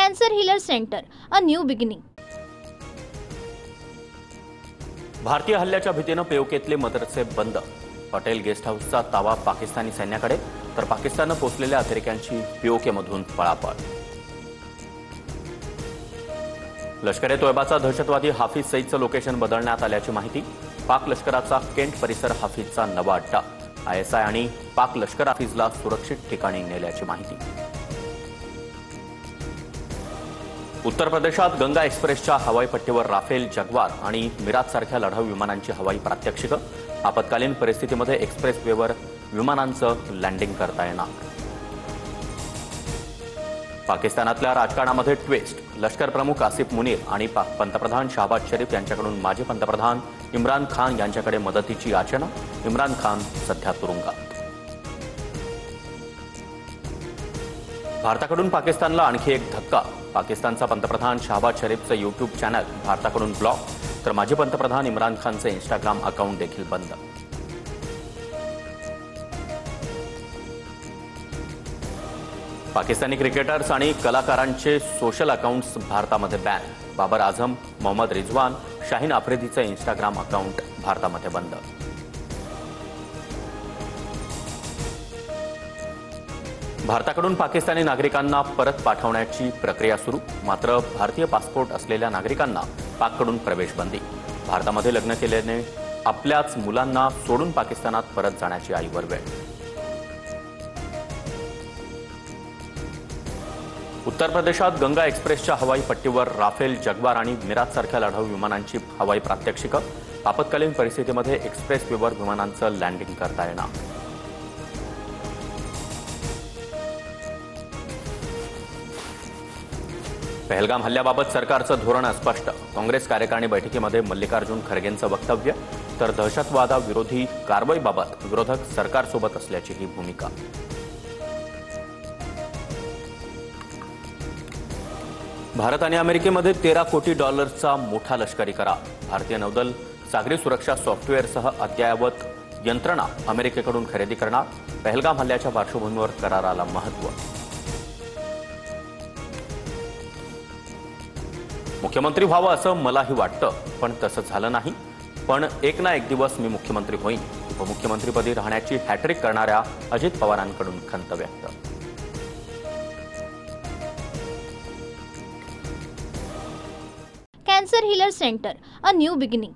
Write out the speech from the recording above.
Cancer healer centre, a new beginning. भारतीय हल्ल्याच्या भीतीनं पीओकेतले मदरसे बंद. पटेल गेस्ट हाऊसचा ताबा पाकिस्तानी सैन्याकडे, तर पाकिस्ताननं पोचलेल्या अतिरेक्यांची पीओकेमधून पळापळ. लष्कर ए तोयबाचा दहशतवादी हाफिज सईदचं लोकेशन बदलण्यात आल्याची माहिती. पाक लष्कराचा केंट परिसर हाफिजचा नवा अड्डा. आयएसआय आणि पाक लष्कर हाफिजला सुरक्षित ठिकाणी नेल्याची माहिती. उत्तर प्रदेशात गंगा एक्सप्रेसच्या हवाई पट्टीवर राफेल, जग्वार आणि मिराज सारख्या लढाऊ विमानांची हवाई प्रात्यक्षिकं. आपत्कालीन परिस्थितीमध्ये एक्सप्रेस वेवर विमानांचं लँडिंग करता येणार. पाकिस्तानातल्या राजकारणामध्ये ट्विस्ट. लष्कर प्रमुख आसिफ मुनीर आणि पंतप्रधान शहबाज शरीफ यांच्याकडून माजी पंतप्रधान इम्रान खान यांच्याकडे मदतीची याचना. इम्रान खान सध्या तुरुंगात. भारताकडून पाकिस्तानला आणखी एक धक्का. पाकिस्तानचा पंतप्रधान शहबाज शरीफचं यूट्यूब चॅनल भारताकडून ब्लॉक, तर माजी पंतप्रधान इम्रान खानचे इंस्टाग्राम अकाउंट देखील बंद. पाकिस्तानी क्रिकेटर्स आणि कलाकारांचे सोशल अकाउंट्स भारतामध्ये बॅन. बाबर आझम, मोहम्मद रिझवान, शाहीन आफ्रिदीचे इंस्टाग्राम अकाउंट भारतामध्ये बंद. भारताकडून पाकिस्तानी नागरिकांना परत पाठवण्याची प्रक्रिया सुरू. मात्र भारतीय पासपोर्ट असलेल्या नागरिकांना पाककडून प्रवेश बंदी. भारतामध्ये लग्न केल्याने आपल्याच मुलांना सोडून पाकिस्तानात परत जाण्याची आईवर वेळ. उत्तर प्रदेशात गंगा एक्सप्रेसच्या हवाई पट्टीवर राफेल, जग्वार आणि मिराज सारख्या लढाऊ विमानांची हवाई प्रात्यक्षिकं. आपत्कालीन परिस्थितीमध्ये एक्सप्रेस वेवर विमानांचं लँडिंग करता येणार. पहलगाम हल्ल्याबाबत सरकारचं धोरण अस्पष्ट. काँग्रेस कार्यकारिणी बैठकीमध्ये मल्लिकार्जुन खरगेंचं वक्तव्य, तर दहशतवादाविरोधी कारवाईबाबत विरोधक सरकारसोबत असल्याची ही भूमिका. भारत आणि अमेरिकेमध्ये $13 कोटी मोठा लष्करी करार. भारतीय नौदल सागरी सुरक्षा सॉफ्टवेअरसह अद्ययावत यंत्रणा अमेरिकेकडून खरेदी करणार. पहलगाम हल्ल्याच्या पार्श्वभूमीवर कराराला महत्त्व. मुख्यमंत्री व्हावं असं मलाही वाटतं, पण तसं झालं नाही. पण एक ना एक दिवस मी मुख्यमंत्री होईन. उपमुख्यमंत्रीपदी राहण्याची हॅट्रिक करणाऱ्या अजित पवारांकडून खंत व्यक्त. Cancer healer centre, a new beginning.